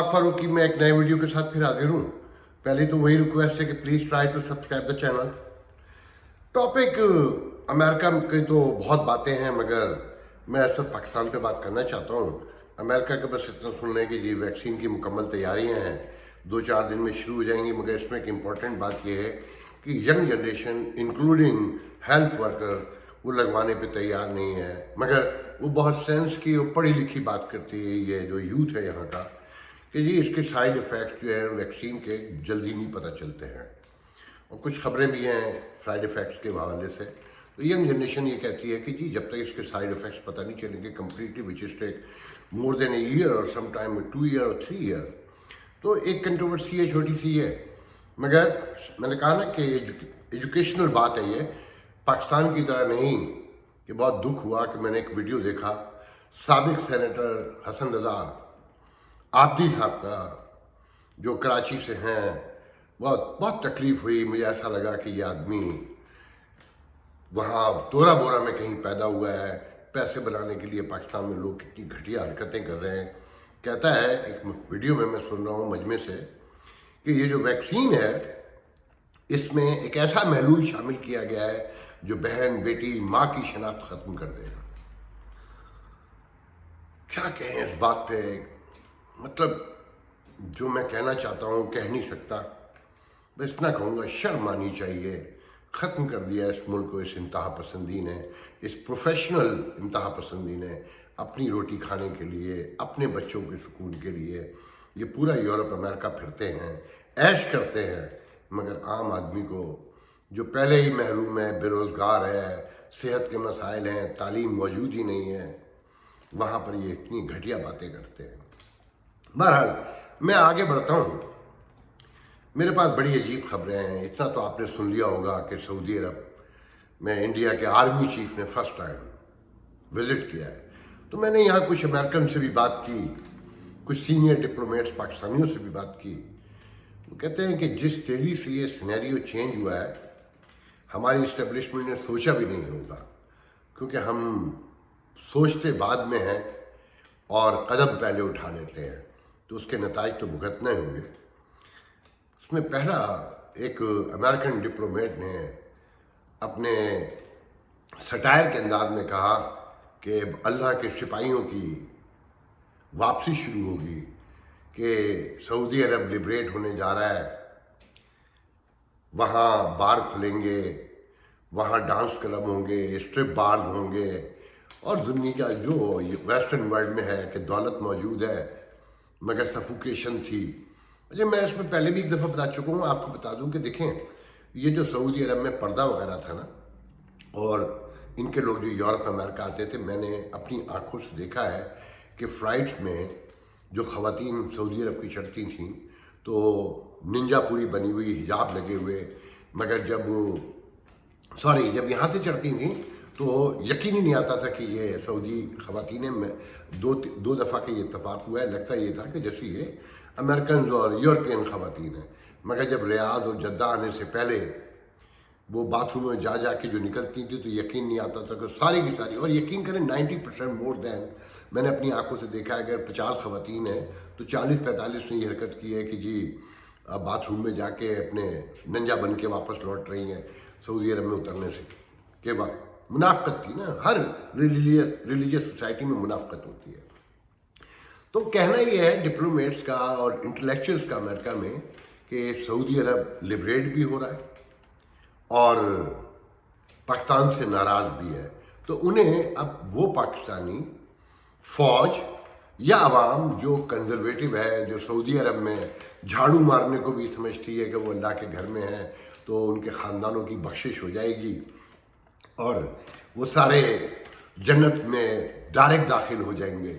नवाब फारूक की मैं एक नए वीडियो के साथ फिर हाजिर हूँ। पहले तो वही रिक्वेस्ट है कि please try to subscribe the channel. Topic America की तो बहुत बातें हैं, मगर मैं सिर्फ पाकिस्तान पे बात करना चाहता हूँ। अमेरिका के बस इतना सुनना है कि जी वैक्सीन की मुकम्मल तैयारियाँ हैं, 2-4 दिन में शुरू हो जाएंगी। मगर इसमें एक इम्पॉर्टेंट बात यह है कि young generation including health worker वो लगवाने पे तैयार नहीं है। मगर वो बहुत सेंस की और पढ़ी लिखी बात करती है, ये जो यूथ है यहाँ का, कि जी इसके साइड इफ़ेक्ट जो है वैक्सीन के जल्दी नहीं पता चलते हैं, और कुछ खबरें भी हैं साइड इफ़ेक्ट्स के हवाले से। तो यंग जनरेशन ये कहती है कि जी जब तक इसके साइड इफ़ेक्ट्स पता नहीं चलेंगे completely, which is take more than a year और सम टाइम 2 ईयर और 3 ईयर। तो एक कंट्रोवर्सी है, छोटी सी है, मगर मैंने कहा ना कि एजुकेशनल बात है ये, पाकिस्तान की तरह नहीं। कि बहुत दुख हुआ कि मैंने एक वीडियो देखा साबिक सेनेटर हसन रज़ा आबदी साहब का, जो कराची से हैं। बहुत तकलीफ़ हुई, मुझे ऐसा लगा कि ये आदमी वहाँ तोरा बोरा में कहीं पैदा हुआ है। पैसे बनाने के लिए पाकिस्तान में लोग कितनी घटिया हरकतें कर रहे हैं। कहता है एक वीडियो में मैं सुन रहा हूँ मजमे से कि ये जो वैक्सीन है इसमें एक ऐसा महलूल शामिल किया गया है जो बहन बेटी माँ की शनाख्त ख़त्म कर देगा। क्या कहें इस बात पे, मतलब जो मैं कहना चाहता हूँ कह नहीं सकता। बस इतना कहूँगा, शर्म आनी चाहिए। ख़त्म कर दिया इस मुल्क को इस इंतहा पसंदी ने, इस प्रोफेशनल इंतहा पसंदी ने, अपनी रोटी खाने के लिए, अपने बच्चों के सुकून के लिए ये पूरा यूरोप अमेरिका फिरते हैं, ऐश करते हैं। मगर आम आदमी को जो पहले ही महरूम है, बेरोज़गार है, सेहत के मसाइल हैं, तालीम मौजूद ही नहीं है, वहाँ पर ये इतनी घटिया बातें करते हैं। बहरहाल मैं आगे बढ़ता हूँ। मेरे पास बड़ी अजीब खबरें हैं। इतना तो आपने सुन लिया होगा कि सऊदी अरब में इंडिया के आर्मी चीफ ने फर्स्ट टाइम विज़िट किया है। तो मैंने यहाँ कुछ अमेरिकन से भी बात की, कुछ सीनियर डिप्लोमेट्स पाकिस्तानियों से भी बात की। वो कहते हैं कि जिस तेज़ी से ये सिनेरियो चेंज हुआ है, हमारी इस्टेब्लिशमेंट ने सोचा भी नहीं होगा, क्योंकि हम सोचते बाद में हैं और कदम पहले उठा लेते हैं, तो उसके नताइज तो भुगतने होंगे। उसमें पहला एक अमेरिकन डिप्लोमेट ने अपने सटायर के अंदाज में कहा कि अल्लाह के सिपाहियों की वापसी शुरू होगी, कि सऊदी अरब लिबरेट होने जा रहा है, वहाँ बार खुलेंगे, वहाँ डांस क्लब होंगे, स्ट्रिप बार होंगे, और दुनिया जो वेस्टर्न वर्ल्ड में है कि दौलत मौजूद है मगर सफोकेशन थी। अच्छा, मैं इसमें पहले भी एक दफ़ा बता चुका हूँ, आपको बता दूँ कि देखें ये जो सऊदी अरब में पर्दा वगैरह था ना, और इनके लोग जो यूरोप अमेरिका आते थे, मैंने अपनी आंखों से देखा है कि फ़्लाइट्स में जो ख़वातीन सऊदी अरब की चढ़ती थीं तो निंजा पूरी बनी हुई, हिजाब लगे हुए, मगर जब यहाँ से चढ़ती थीं तो यकीन ही नहीं आता था कि ये सऊदी ख़वातीनें में दो दफ़ा का ये इत्तेफाक हुआ है। लगता ये था कि जैसे ये अमेरिकन और यूरोपियन ख़वातीन हैं। मगर जब रियाद और जद्दा आने से पहले वो बाथरूम में जा के जो निकलती थी तो यकीन नहीं आता था कि सारी की सारी, और यकीन करें 90% मोर दैन, मैंने अपनी आंखों से देखा है, अगर 50 ख़वातीन हैं तो 40-45 ने ये हरकत की है कि जी अब बाथरूम में जाके अपने नंजा बन के वापस लौट रही हैं सऊदी अरब में उतरने से। के बाद मुनाफ़क़त थी ना, हर रिलीजियस सोसाइटी में मुनाफ़क़त होती है। तो कहना ये है डिप्लोमेट्स का और इंटेलेक्चुअल्स का अमेरिका में कि सऊदी अरब लिबरेट भी हो रहा है और पाकिस्तान से नाराज़ भी है। तो उन्हें अब वो पाकिस्तानी फ़ौज या आवाम जो कंजर्वेटिव है, जो सऊदी अरब में झाड़ू मारने को भी समझती है कि वो अल्लाह के घर में है तो उनके ख़ानदानों की बख्शिश हो जाएगी और वो सारे जन्नत में डायरेक्ट दाखिल हो जाएंगे।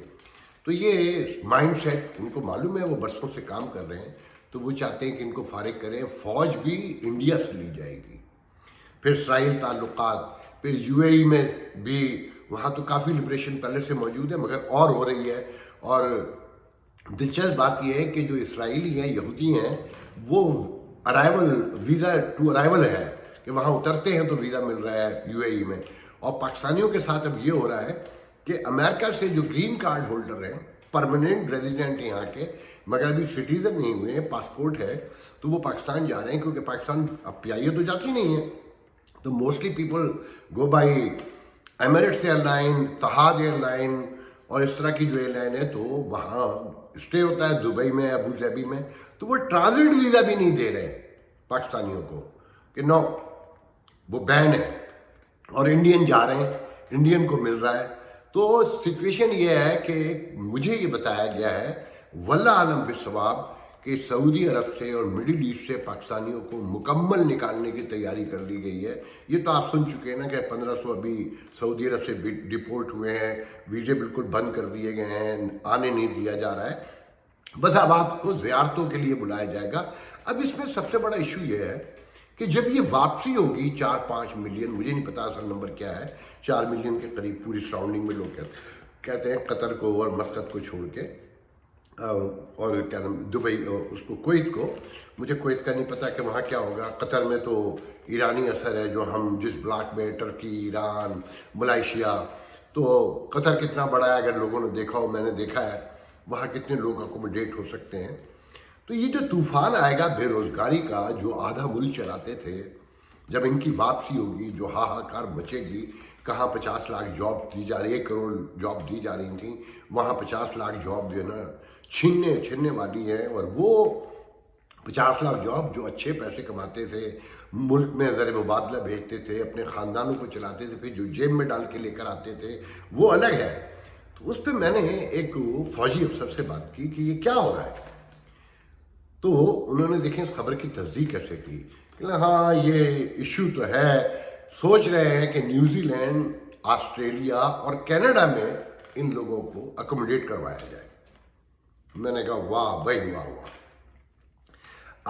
तो ये माइंडसेट उनको मालूम है, वो बरसों से काम कर रहे हैं। तो वो चाहते हैं कि इनको फारिग करें। फ़ौज भी इंडिया से ली जाएगी, फिर इसराइल ताल्लुकात, फिर यूएई में भी, वहाँ तो काफ़ी लिबरेशन पहले से मौजूद है मगर और हो रही है। और दिलचस्प बात यह है कि जो इसराइली हैं, यहूदी हैं, वो अराइवल वीज़ा टू अराइवल है कि वहाँ उतरते हैं तो वीज़ा मिल रहा है यूएई में। और पाकिस्तानियों के साथ अब ये हो रहा है कि अमेरिका से जो ग्रीन कार्ड होल्डर हैं परमानेंट रेजिडेंट यहाँ के, मगर अभी सिटीजन नहीं हुए, पासपोर्ट है, तो वो पाकिस्तान जा रहे हैं, क्योंकि पाकिस्तान अब पीआईए तो जाती नहीं है, तो mostly people go by Emirates airline, Etihad airline और इस तरह की जो एयरलाइन है, तो वहाँ स्टे होता है दुबई में, अबू धाबी में, तो वो ट्रांजिट वीज़ा भी नहीं दे रहे पाकिस्तानियों को कि नो, वो बैन है, और इंडियन जा रहे हैं, इंडियन को मिल रहा है। तो सिचुएशन ये है कि मुझे ये बताया गया है वल्लाह आलम बिस्सवाब कि सऊदी अरब से और मिडिल ईस्ट से पाकिस्तानियों को मुकम्मल निकालने की तैयारी कर ली गई है। ये तो आप सुन चुके हैं ना कि 1500 अभी सऊदी अरब से डिपोर्ट हुए हैं, वीज़े बिल्कुल बंद कर दिए गए हैं, आने नहीं दिया जा रहा है, बस अब आपको ज़ियारतों के लिए बुलाया जाएगा। अब इसमें सबसे बड़ा इशू ये है कि जब ये वापसी होगी 4-5 मिलियन, मुझे नहीं पता असल नंबर क्या है, 4 मिलियन के करीब पूरी सराउंडिंग में लोग कहते हैं, कतर को और मस्कत को छोड़ के, और क्या नाम दुबई, उसको कुवैत को, मुझे कुवैत का नहीं पता कि वहाँ क्या होगा। कतर में तो ईरानी असर है, जो हम जिस ब्लॉक में, टर्की, ईरान, मलेशिया, तो कतर कितना बड़ा है, अगर लोगों ने देखा हो, मैंने देखा है वहाँ कितने लोग अकोमोडेट हो सकते हैं। तो ये जो तूफान आएगा बेरोजगारी का, जो आधा मुल्क चलाते थे, जब इनकी वापसी होगी, जो हाहाकार मचेगी, कहाँ 50 लाख जॉब दी जा रही है, 1 करोड़ जॉब दी जा रही थी, वहाँ 50 लाख जॉब जो है ना छीनने वाली है। और वो 50 लाख जॉब जो अच्छे पैसे कमाते थे, मुल्क में ज़र मुबादला भेजते थे, अपने ख़ानदानों को चलाते थे, फिर जो जेब में डाल के लेकर आते थे, वो अलग है। तो उस पर मैंने एक फौजी अफसर से बात की कि ये क्या हो रहा है, तो उन्होंने देखें इस खबर की तस्दीक कैसे की कि हाँ ये इशू तो है, सोच रहे हैं कि न्यूजीलैंड, ऑस्ट्रेलिया और कनाडा में इन लोगों को अकोमोडेट करवाया जाए। मैंने कहा वाह भाई वाह वाह,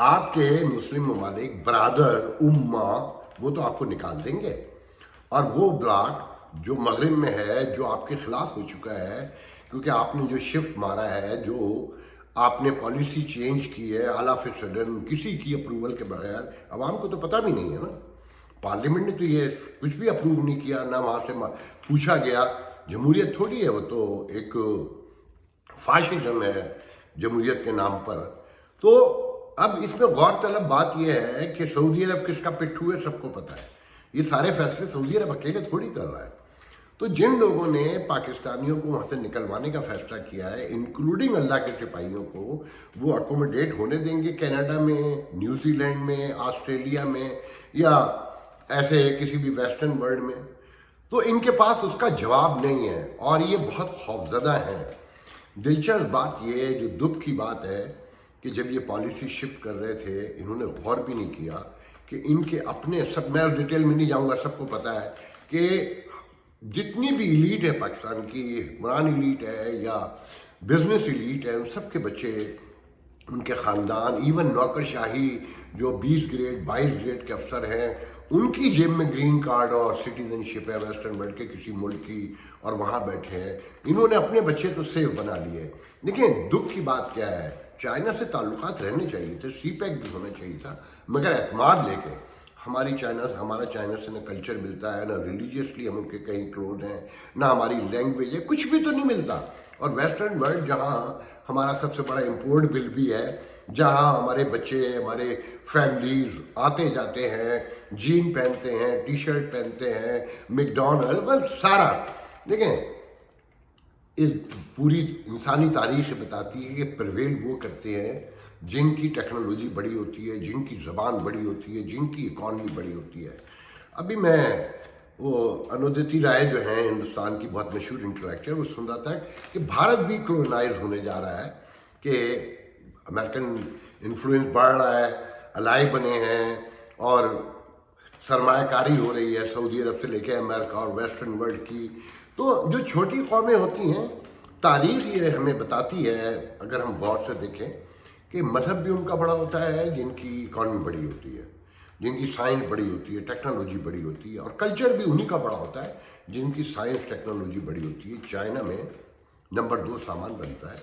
आपके मुस्लिम ममालिक बरादर उम्मा वो तो आपको निकाल देंगे, और वो ब्लॉक जो मगरिब में है, जो आपके खिलाफ हो चुका है, क्योंकि आपने जो शिफ्ट मारा है, जो आपने पॉलिसी चेंज की है ऑल ऑफ ए सडन, किसी की अप्रूवल के बगैर, अवाम को तो पता भी नहीं है ना, पार्लियामेंट ने तो ये कुछ भी अप्रूव नहीं किया, ना वहाँ से पूछा गया। जमहूरियत थोड़ी है, वो तो एक फाशिज्म है जमहूरियत के नाम पर। तो अब इसमें गौरतलब बात यह है कि सऊदी अरब किसका पिट्ठू है सबको पता है, ये सारे फैसले सऊदी अरब अकेले थोड़ी कर रहा है। तो जिन लोगों ने पाकिस्तानियों को वहाँ से निकलवाने का फैसला किया है, इंक्लूडिंग अल्लाह के सिपाहियों को, वो अकोमोडेट होने देंगे कनाडा में, न्यूजीलैंड में, ऑस्ट्रेलिया में, या ऐसे किसी भी वेस्टर्न वर्ल्ड में? तो इनके पास उसका जवाब नहीं है, और ये बहुत खौफजदा हैं। दिलचस्प बात ये, जो दुख की बात है, कि जब ये पॉलिसी शिफ्ट कर रहे थे, इन्होंने गौर भी नहीं किया कि इनके अपने, सब मैं डिटेल में नहीं जाऊँगा, सबको पता है कि जितनी भी इलीट है पाकिस्तान की, हुक्मरान इलीट है या बिजनेस इलीट है, उन सब के बच्चे, उनके ख़ानदान, इवन नौकरशाही जो 20 ग्रेड 22 ग्रेड के अफसर हैं, उनकी जेब में ग्रीन कार्ड और सिटीजनशिप है वेस्टर्न वर्ल्ड के किसी मुल्क की, और वहाँ बैठे हैं। इन्होंने अपने बच्चे तो सेफ बना लिए। देखिए दुख की बात क्या है, चाइना से ताल्लुकात रहने चाहिए थे, CPEC भी होना चाहिए था, मगर एतमाद लेके हमारा चाइना से ना कल्चर मिलता है, ना रिलीजियसली हम उनके कहीं क्लोज हैं, ना हमारी लैंग्वेज है, कुछ भी तो नहीं मिलता। और वेस्टर्न वर्ल्ड जहाँ हमारा सबसे बड़ा इम्पोर्ट बिल भी है, जहाँ हमारे बच्चे, हमारे फैमिलीज आते जाते हैं, जीन पहनते हैं, टी शर्ट पहनते हैं, मैकडॉनल्ड, बस सारा। देखें इस पूरी इंसानी तारीख बताती है कि प्रवेल वो करते हैं जिनकी टेक्नोलॉजी बड़ी होती है, जिनकी ज़बान बड़ी होती है, जिनकी इकॉनमी बड़ी होती है। अभी मैं वो अनुदिति राय जो हैं हिंदुस्तान की बहुत मशहूर इंटेलेक्चुअल, वो सुन रहा था कि भारत भी कोलोनाइज होने जा रहा है, कि अमेरिकन इन्फ्लुएंस बढ़ रहा है, अलाई बने हैं, और सरमायाकारी हो रही है सऊदी अरब से लेकर अमेरिका और वेस्टर्न वर्ल्ड की। तो जो छोटी कौमें होती हैं, तारीख ये हमें बताती है, अगर हम गौर से देखें, कि मज़हब भी उनका बड़ा होता है जिनकी इकॉनमी बड़ी होती है, जिनकी साइंस बड़ी होती है, टेक्नोलॉजी बड़ी होती है, और कल्चर भी उन्हीं का बड़ा होता है जिनकी साइंस टेक्नोलॉजी बड़ी होती है। चाइना में नंबर 2 सामान बनता है,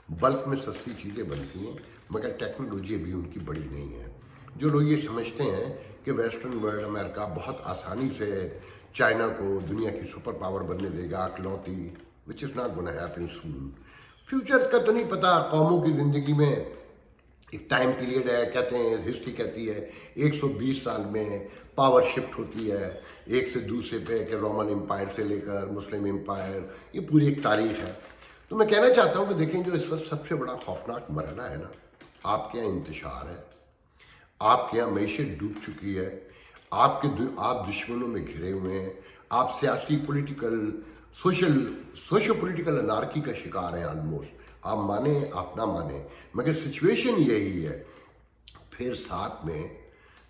बल्क में सस्ती चीज़ें बनती हैं, मगर टेक्नोलॉजी अभी उनकी बड़ी नहीं है। जो लोग ये समझते हैं कि वेस्टर्न वर्ल्ड, अमेरिका बहुत आसानी से चाइना को दुनिया की सुपर पावर बनने देगा, अकलौती, which is not gonna happen soon. Future का तो नहीं पता। कौमों की ज़िंदगी में एक टाइम पीरियड है, कहते हैं हिस्ट्री कहती है 120 साल में पावर शिफ्ट होती है एक से दूसरे पे, कि रोमन एम्पायर से लेकर मुस्लिम एम्पायर, ये पूरी एक तारीख है। तो मैं कहना चाहता हूँ कि देखें, जो इस वक्त सबसे बड़ा खौफनाक मरना है ना, आपके यहाँ इंतशार है, आपके यहाँ मैशत डूब चुकी है, आप दुश्मनों में घिरे हुए हैं, आप सियासी पॉलिटिकल सोशो पॉलिटिकल अनार्की का शिकार हैं ऑलमोस्ट। आप माने आप ना माने, मगर सिचुएशन यही है। फिर साथ में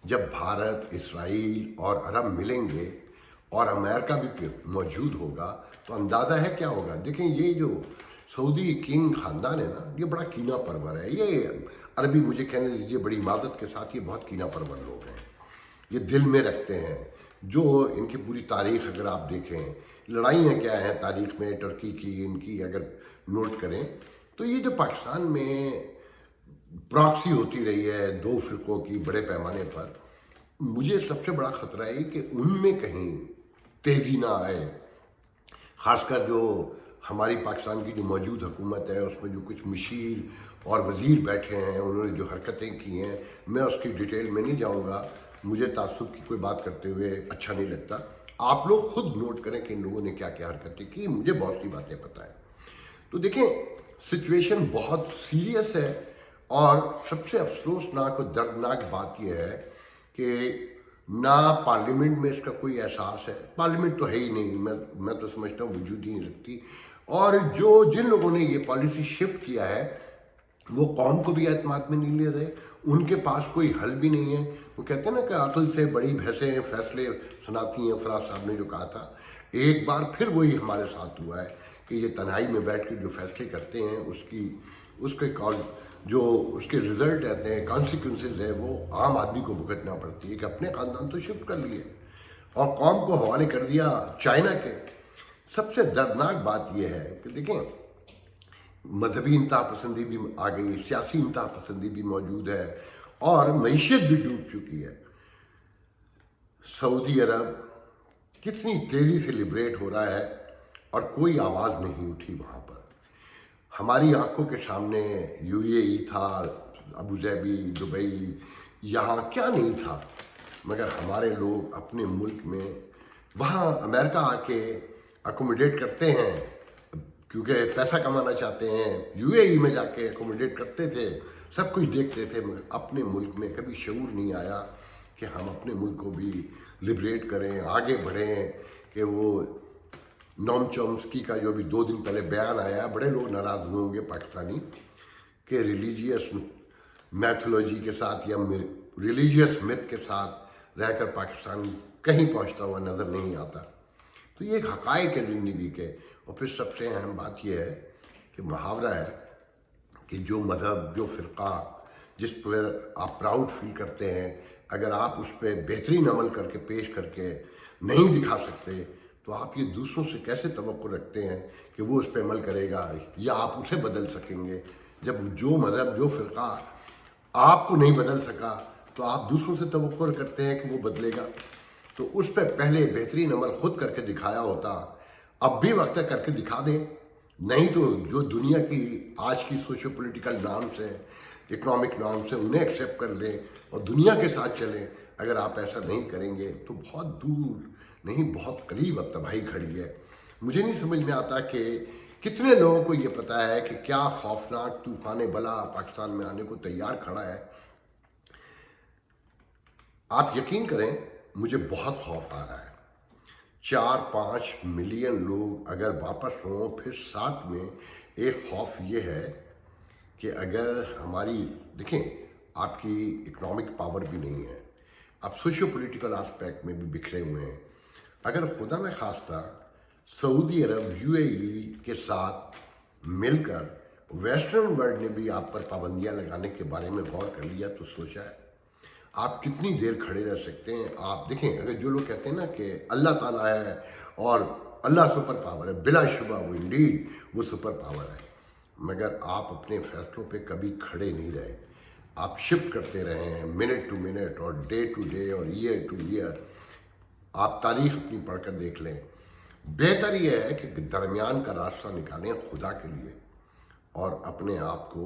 जब भारत, इसराइल और अरब मिलेंगे और अमेरिका भी मौजूद होगा, तो अंदाज़ा है क्या होगा। देखें, ये जो सऊदी किंग ख़ानदान है ना, ये बड़ा कीना परवर है। ये अरबी, मुझे कहने दीजिए बड़ी इमादत के साथ, ये बहुत कीना परवर लोग हैं। ये दिल में रखते हैं। जो इनकी पूरी तारीख़ अगर आप देखें, लड़ाइयाँ क्या हैं तारीख़ में टर्की की, इनकी अगर नोट करें, तो ये जो पाकिस्तान में प्रॉक्सी होती रही है दो फ़िरक़ों की बड़े पैमाने पर, मुझे सबसे बड़ा ख़तरा है कि उनमें कहीं तेज़ी ना आए। ख़ासकर जो हमारी पाकिस्तान की जो मौजूद हुकूमत है, उसमें जो कुछ मशीर और वज़ीर बैठे हैं, उन्होंने जो हरकतें की हैं, मैं उसकी डिटेल में नहीं जाऊँगा। मुझे तासुब की कोई बात करते हुए अच्छा नहीं लगता। आप लोग खुद नोट करें कि इन लोगों ने क्या क्या हरकतें की, मुझे बहुत सी बातें पता है। तो देखें, सिचुएशन बहुत सीरियस है, और सबसे अफसोसनाक और दर्दनाक बात यह है कि ना पार्लियामेंट में इसका कोई एहसास है। पार्लियामेंट तो है ही नहीं, मैं तो समझता हूँ वजूद ही नहीं रखती। और जिन लोगों ने ये पॉलिसी शिफ्ट किया है, वो कौम को भी एतमाद में नहीं ले रहे, उनके पास कोई हल भी नहीं है। वो कहते हैं ना कि अक्ल से बड़ी भैंसें फैसले सुनाती हैं, फराज साहब ने जो कहा था। एक बार फिर वही हमारे साथ हुआ है कि ये तन्हाई में बैठ कर जो फैसले करते हैं, उसके रिजल्ट रहते हैं, कॉन्सिक्वेंसेज है, वो आम आदमी को भुगतना पड़ती है। कि अपने ख़ानदान तो शिफ्ट कर लिए और कौम को हवाले कर दिया चाइना के। सबसे दर्दनाक बात यह है कि देखें, मजहबी इंतहा पसंदी भी आ गई, सियासी इंतहा पसंदी भी मौजूद है, और मईशत भी डूब चुकी है। सऊदी अरब कितनी तेज़ी से लिबरेट हो रहा है और कोई आवाज़ नहीं उठी वहाँ पर। हमारी आंखों के सामने यूएई था, अबू धाबी, दुबई, यहाँ क्या नहीं था, मगर हमारे लोग अपने मुल्क में वहाँ अमेरिका आके अकोमोडेट करते हैं क्योंकि पैसा कमाना चाहते हैं। यूएई में जाके अकोमोडेट करते थे, सब कुछ देखते थे, मगर अपने मुल्क में कभी शऊर नहीं आया कि हम अपने मुल्क को भी लिबरेट करें, आगे बढ़ें। कि वो नोम चॉम्स्की का जो अभी 2 दिन पहले बयान आया, बड़े लोग नाराज़ हुए होंगे पाकिस्तानी, कि रिलीजियस मैथोलॉजी के साथ या रिलीजियस मिथ के साथ रहकर पाकिस्तान कहीं पहुंचता हुआ नज़र नहीं आता। तो ये एक हक़ाइक़ है ज़िंदगी के। और फिर सबसे अहम बात यह है कि मुहावरा है कि जो मज़हब, जो फ़िरक़ा जिस पर आप प्राउड फील करते हैं, अगर आप उस पर बेहतरीन अमल करके पेश करके नहीं दिखा सकते, तो आप ये दूसरों से कैसे तवक्को रखते हैं कि वो उस पर अमल करेगा या आप उसे बदल सकेंगे। जब जो मज़हब, जो फ़िरक़ा आपको नहीं बदल सका, तो आप दूसरों से तवक्को करते हैं कि वो बदलेगा। तो उस पर पहले बेहतरीन अमल खुद करके दिखाया होता। अब भी वक्त है करके दिखा दें, नहीं तो जो दुनिया की आज की सोशो पॉलिटिकल नॉर्म्स हैं, इकोनॉमिक नॉर्म्स हैं, उन्हें एक्सेप्ट कर लें और दुनिया के साथ चलें। अगर आप ऐसा नहीं करेंगे तो बहुत दूर नहीं, बहुत करीब अब तबाही खड़ी है। मुझे नहीं समझ में आता कि कितने लोगों को ये पता है कि क्या खौफनाक तूफान बला पाकिस्तान में आने को तैयार खड़ा है। आप यकीन करें, मुझे बहुत खौफ आ रहा है। 4-5 मिलियन लोग अगर वापस हों, फिर साथ में एक खौफ ये है कि अगर हमारी, देखें, आपकी इकोनॉमिक पावर भी नहीं है, आप सोशो पॉलिटिकल एस्पेक्ट में भी बिखरे हुए हैं। अगर खुदा न खास्ता सऊदी अरब, यूएई के साथ मिलकर वेस्टर्न वर्ल्ड ने भी आप पर पाबंदियां लगाने के बारे में गौर कर लिया, तो सोचा है आप कितनी देर खड़े रह सकते हैं। आप देखें, अगर जो लोग कहते हैं ना कि अल्लाह ताला है और अल्लाह सुपर पावर है, बिला शुबा वो इंडीड वो सुपर पावर है, मगर आप अपने फैसलों पे कभी खड़े नहीं रहे। आप शिफ्ट करते रहे हैं मिनट टू मिनट और डे टू डे और ईयर टू ईयर। आप तारीख अपनी पढ़कर देख लें। बेहतर यह है कि दरमियान का रास्ता निकालें खुदा के लिए। اور اپنے آپ کو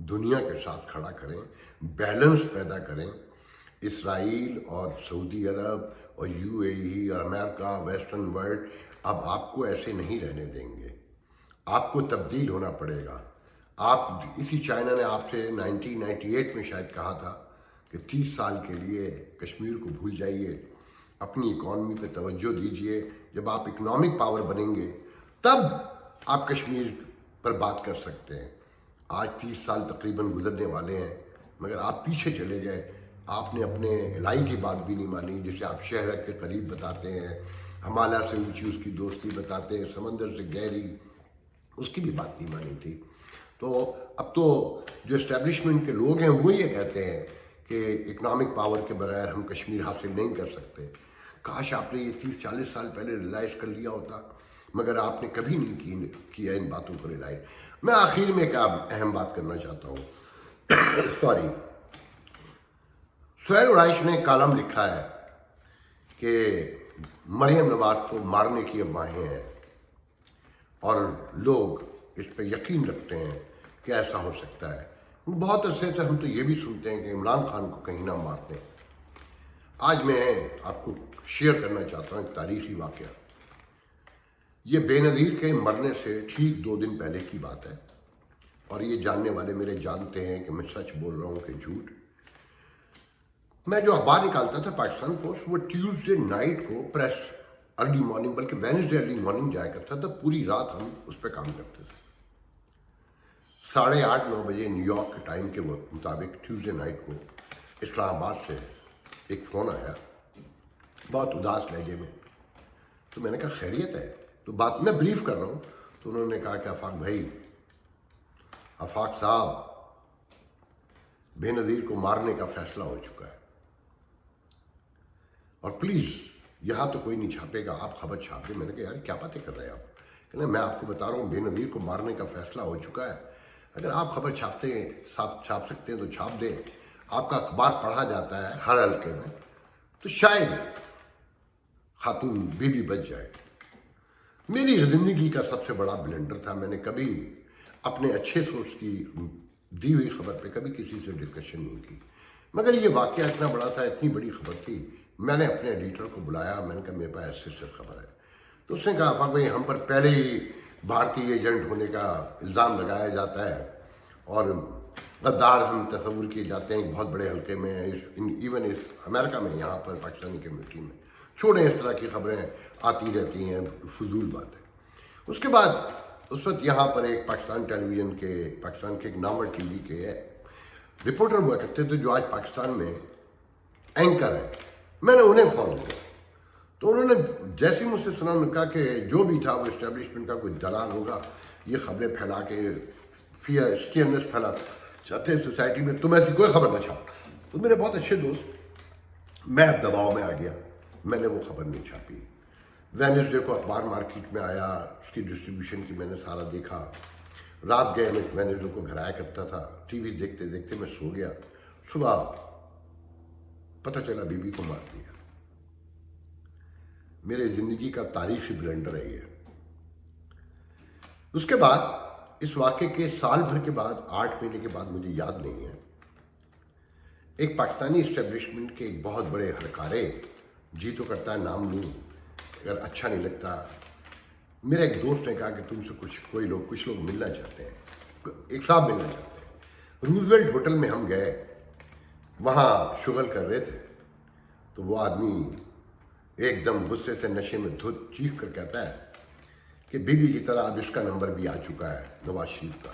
دنیا کے ساتھ کھڑا کریں، بیلنس پیدا کریں۔ اسرائیل اور سعودی عرب اور یو اے ای اور امریکہ، ویسٹرن ورلڈ اب آپ کو ایسے نہیں رہنے دیں گے، آپ کو تبدیل ہونا پڑے گا۔ اسی چائنا نے آپ سے 1998 میں شاید کہا تھا کہ 30 سال کے لیے کشمیر کو بھول جائیے، اپنی اکانومی پہ توجہ دیجئے، جب آپ اکنامک پاور بنیں گے تب آپ کشمیر پر بات کر سکتے ہیں۔ آج 30 سال تقریباً گزرنے والے ہیں، مگر آپ پیچھے چلے گئے، آپ نے اپنے الہی کی بات بھی نہیں مانی، جسے آپ شہر کے قریب بتاتے ہیں، ہمالیہ سے اونچی اس کی دوستی بتاتے ہیں، سمندر سے گہری، اس کی بھی بات نہیں مانی تھی۔ تو اب تو جو اسٹیبلشمنٹ کے لوگ ہیں وہ یہ کہتے ہیں کہ اکنامک پاور کے بغیر ہم کشمیر حاصل نہیں کر سکتے۔ کاش آپ نے یہ 30-40 سال پہلے ریلائز کر لیا ہوتا، مگر آپ نے کبھی نہیں کیا ان باتوں کو ریلائز۔ میں آخر میں ایک اہم بات کرنا چاہتا ہوں سوری، سہیل رائش نے کالم لکھا ہے کہ مریم نواز کو مارنے کی افواہیں ہیں، اور لوگ اس پہ یقین رکھتے ہیں کہ ایسا ہو سکتا ہے۔ بہت عرصے سے ہم تو یہ بھی سنتے ہیں کہ عمران خان کو کہیں نہ مارتے ہیں۔ آج میں آپ کو شیئر کرنا چاہتا ہوں ایک تاریخی واقعہ۔ یہ بے نظیر کے مرنے سے ٹھیک 2 دن پہلے کی بات ہے، اور یہ جاننے والے میرے جانتے ہیں کہ میں سچ بول رہا ہوں کہ جھوٹ۔ میں جو اخبار نکالتا تھا پاکستان پوسٹ، وہ ٹیوزڈے نائٹ کو پریس ارلی مارننگ، بلکہ وینسڈے ارلی مارننگ جایا کرتا تھا، پوری رات ہم اس پہ کام کرتے تھے۔ 8:30-9 بجے نیو یارک کے ٹائم کے مطابق ٹیوزڈے نائٹ کو اسلام آباد سے ایک فون آیا، بہت اداس لہجے میں۔ تو میں نے کہا خیریت ہے؟ تو بات میں بریف کر رہا ہوں، تو انہوں نے کہا کہ آفاق بھائی، آفاق صاحب، بے نظیر کو مارنے کا فیصلہ ہو چکا ہے، اور پلیز یہاں تو کوئی نہیں چھاپے گا، آپ خبر چھاپ دیں۔ میں نے کہا یار کیا باتیں کر رہے ہیں آپ؟ کہ میں آپ کو بتا رہا ہوں بے نظیر کو مارنے کا فیصلہ ہو چکا ہے، اگر آپ خبر چھاپ سکتے ہیں تو چھاپ دیں، آپ کا اخبار پڑھا جاتا ہے ہر حلقے میں، تو شاید خاتون بیوی بچ جائے۔ میری زندگی کا سب سے بڑا بلنڈر تھا، میں نے کبھی اپنے اچھے سورس کی دی ہوئی خبر پہ کبھی کسی سے ڈسکشن نہیں کی، مگر یہ واقعہ اتنا بڑا تھا، اتنی بڑی خبر تھی، میں نے اپنے ایڈیٹر کو بلایا، میں نے کہا میرے پاس ایسے خبر ہے۔ تو اس نے کہا آفاق بھائی، ہم پر پہلے ہی بھارتی ایجنٹ ہونے کا الزام لگایا جاتا ہے، اور غدار ہم تصور کیے جاتے ہیں ایک بہت بڑے حلقے میں، ایون اس امریکہ میں، یہاں پر پاکستانی کمیونٹی میں۔ چھوڑیں، اس طرح کی خبریں آتی رہتی ہیں، فضول بات ہے۔ اس کے بعد اس وقت یہاں پر ایک پاکستان ٹیلی ویژن کے، پاکستان کے ایک نامور ٹی وی کے رپورٹر ہوا کرتے تھے جو آج پاکستان میں اینکر ہے۔ میں نے انہیں فون کیا، تو انہوں نے جیسے مجھ سے سنا، انہوں نے کہا کہ جو بھی تھا وہ اسٹیبلشمنٹ کا کوئی دلال ہوگا، یہ خبریں پھیلا کے اسکیئرنس پھیلا چاہتے ہیں سوسائٹی میں، تم ایسی کوئی خبر نہ چھاپ۔ تو میرے بہت اچھے دوست، میں دباؤ میں آ گیا، میں نے وہ خبر نہیں چھاپی۔ وینسڈے کو اخبار مارکیٹ میں آیا، اس کی ڈسٹریبیوشن کی میں نے سارا دیکھا۔ رات گئے، میں وینسڈے کو گھر آیا کرتا تھا، ٹی وی دیکھتے دیکھتے میں سو گیا۔ صبح پتہ چلا بی بی کو مار دیا۔ میرے زندگی کا تاریخی بلنڈر ہے یہ۔ اس کے بعد، اس واقعے کے سال بھر کے بعد، 8 مہینے کے بعد، مجھے یاد نہیں ہے، ایک پاکستانی اسٹیبلشمنٹ کے ایک بہت بڑے ہرکارے، جی تو کرتا ہے نام لوں، اگر اچھا نہیں لگتا، میرے ایک دوست نے کہا کہ تم سے کچھ لوگ ملنا چاہتے ہیں، ایک صاحب ملنا چاہتے ہیں۔ روزویلٹ ہوٹل میں ہم گئے، وہاں شغل کر رہے تھے، تو وہ آدمی ایک دم غصے سے نشے میں دھت چیخ کر کہتا ہے کہ بی بی کی طرح اب اس کا نمبر بھی آ چکا ہے، نواز شریف کا،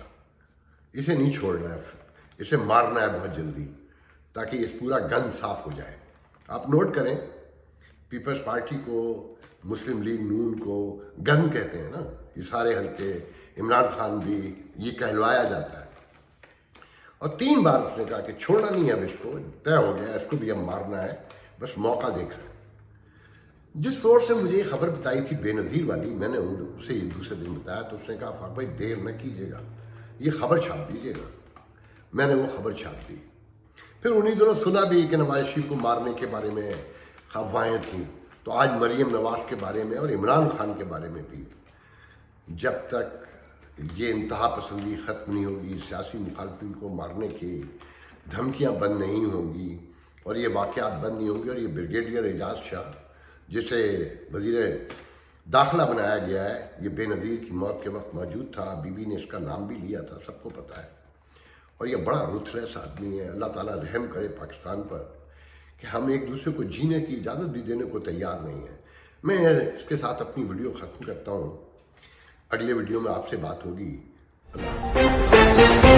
اسے نہیں چھوڑنا ہے، اسے مارنا ہے بہت جلدی، تاکہ اس پورا گن صاف ہو جائے۔ آپ نوٹ کریں، پیپلز پارٹی کو، مسلم لیگ نون کو گن کہتے ہیں نا، یہ سارے حلقے، عمران خان بھی یہ کہلوایا جاتا ہے۔ اور 3 بار اس نے کہا کہ چھوڑنا نہیں ہے اب، اس کو طے ہو گیا، اس کو بھی اب مارنا ہے، بس موقع دیکھ رہے ہیں۔ جس سورس سے مجھے یہ خبر بتائی تھی بے نظیر والی، میں نے اسے یہ دوسرے دن بتایا، تو اس نے کہا آفاق بھائی دیر نہ کیجیے گا، یہ خبر چھاپ دیجیے گا۔ میں نے وہ خبر چھاپ دی۔ پھر انہی دنوں سنا بھی کہ نواز شریف کو مارنے کے بارے میں افواہیں تھیں، تو آج مریم نواز کے بارے میں اور عمران خان کے بارے میں بھی۔ جب تک یہ انتہا پسندی ختم نہیں ہوگی، سیاسی مخالفین کو مارنے کی دھمکیاں بند نہیں ہوں گی، اور یہ واقعات بند نہیں ہوں گے، اور یہ بریگیڈیئر اعجاز شاہ جسے وزیر داخلہ بنایا گیا ہے، یہ بے نظیر کی موت کے وقت موجود تھا، بیوی نے اس کا نام بھی لیا تھا، سب کو پتہ ہے، اور یہ بڑا رuthless آدمی ہے۔ اللہ تعالیٰ رحم کرے پاکستان پر کہ ہم ایک دوسرے کو جینے کی اجازت بھی دینے کو تیار نہیں ہیں۔ میں اس کے ساتھ اپنی ویڈیو ختم کرتا ہوں، اگلے ویڈیو میں آپ سے بات ہوگی۔ اللہ حافظ۔